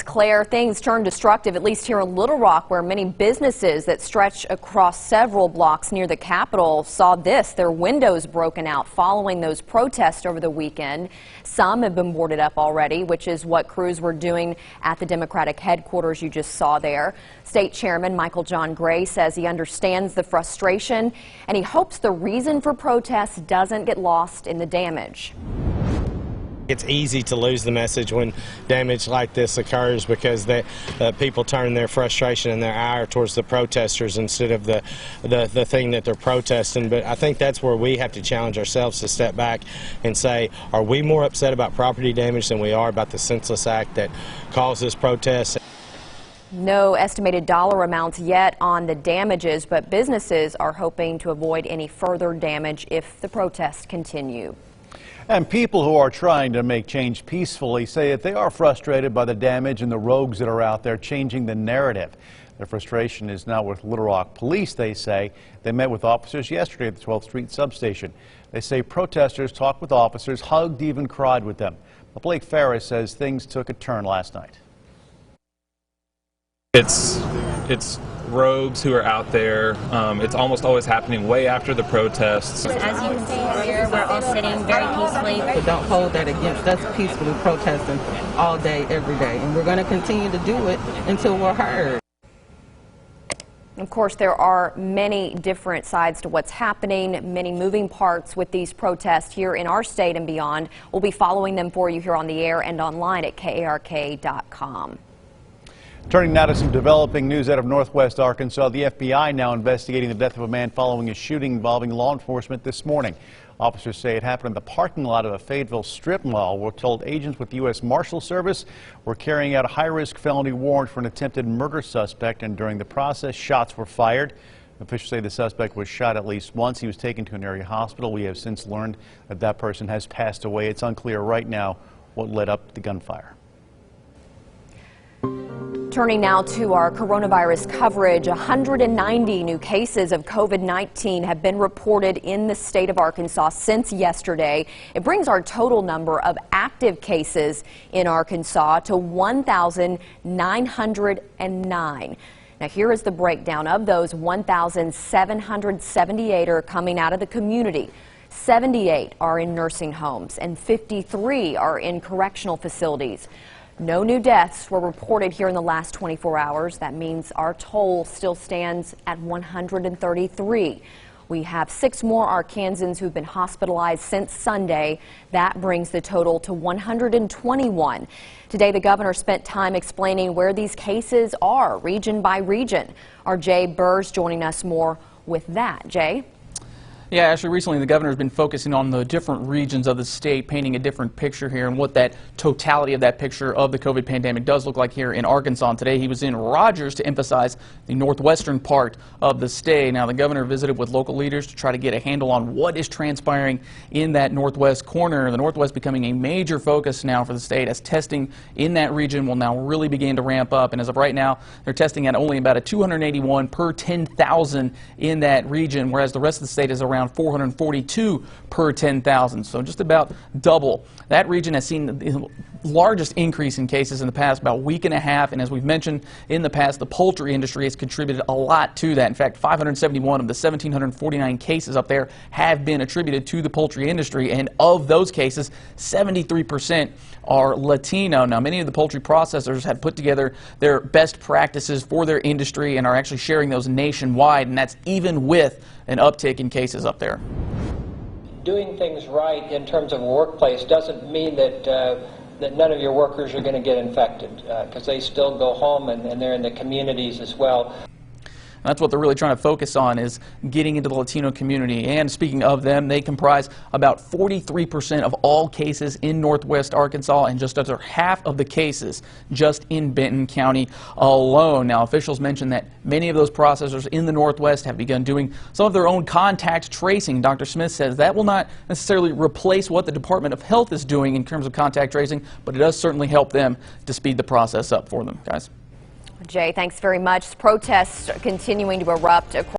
Claire, things turned destructive, at least here in Little Rock, where many businesses that stretch across several blocks near the Capitol saw their windows broken out following those protests over the weekend. Some have been boarded up already, which is what crews were doing at the Democratic headquarters you just saw there. State Chairman Michael John Gray says he understands the frustration, and he hopes the reason for protests doesn't get lost in the damage. It's easy to lose the message when damage like this occurs because people turn their frustration and their ire towards the protesters instead of the thing that they're protesting. But I think that's where we have to challenge ourselves to step back and say, are we more upset about property damage than we are about the senseless act that caused this protest? No estimated dollar amounts yet on the damages, but businesses are hoping to avoid any further damage if the protests continue. And people who are trying to make change peacefully say that they are frustrated by the damage and the rogues that are out there changing the narrative. Their frustration is now with Little Rock Police, they say. They met with officers yesterday at the 12th Street substation. They say protesters talked with officers, hugged, even cried with them. But Blake Ferris says things took a turn last night. It's rogues who are out there. It's almost always happening way after the protests. As you can see here, we're all sitting very peacefully. But don't hold that against us peacefully protesting all day, every day. And we're going to continue to do it until we're heard. Of course, there are many different sides to what's happening, many moving parts with these protests here in our state and beyond. We'll be following them for you here on the air and online at KARK.com. Turning now to some developing news out of Northwest Arkansas. The FBI now investigating the death of a man following a shooting involving law enforcement this morning. Officers say it happened in the parking lot of a Fayetteville strip mall. We're told agents with the U.S. Marshal Service were carrying out a high-risk felony warrant for an attempted murder suspect, and during the process, shots were fired. Officials say the suspect was shot at least once. He was taken to an area hospital. We have since learned that that person has passed away. It's unclear right now what led up to the gunfire. Turning now to our coronavirus coverage, 190 new cases of COVID-19 have been reported in the state of Arkansas since yesterday. It brings our total number of active cases in Arkansas to 1,909. Now here is the breakdown. Of those, 1,778 are coming out of the community. 78 are in nursing homes and 53 are in correctional facilities. No new deaths were reported here in the last 24 hours. That means our toll still stands at 133. We have 6 more Arkansans who've been hospitalized since Sunday. That brings the total to 121. Today, the governor spent time explaining where these cases are, region by region. Our Jay Burrs joining us more with that. Jay? Yeah, actually, recently the governor has been focusing on the different regions of the state, painting a different picture here and what that totality of that picture of the COVID pandemic does look like here in Arkansas. And today he was in Rogers to emphasize the northwestern part of the state. Now, the governor visited with local leaders to try to get a handle on what is transpiring in that northwest corner. The northwest becoming a major focus now for the state as testing in that region will now really begin to ramp up. And as of right now, they're testing at only about a 281 per 10,000 in that region, whereas the rest of the state is around 442 per 10,000, so just about double. That region has seen the largest increase in cases in the past about week and a half, and as we've mentioned in the past, the poultry industry has contributed a lot to that. In fact, 571 of the 1,749 cases up there have been attributed to the poultry industry, and of those cases, 73% are Latino. Now, many of the poultry processors had put together their best practices for their industry and are actually sharing those nationwide, and that's even with an uptick in cases up there. Doing things right in terms of a workplace doesn't mean that that none of your workers are going to get infected, because they still go home and they're in the communities as well. That's what they're really trying to focus on, is getting into the Latino community. And speaking of them, they comprise about 43% of all cases in Northwest Arkansas and just under half of the cases just in Benton County alone. Now, officials mentioned that many of those processors in the Northwest have begun doing some of their own contact tracing. Dr. Smith says that will not necessarily replace what the Department of Health is doing in terms of contact tracing, but it does certainly help them to speed the process up for them, guys. Jay, thanks very much. Protests continuing to erupt across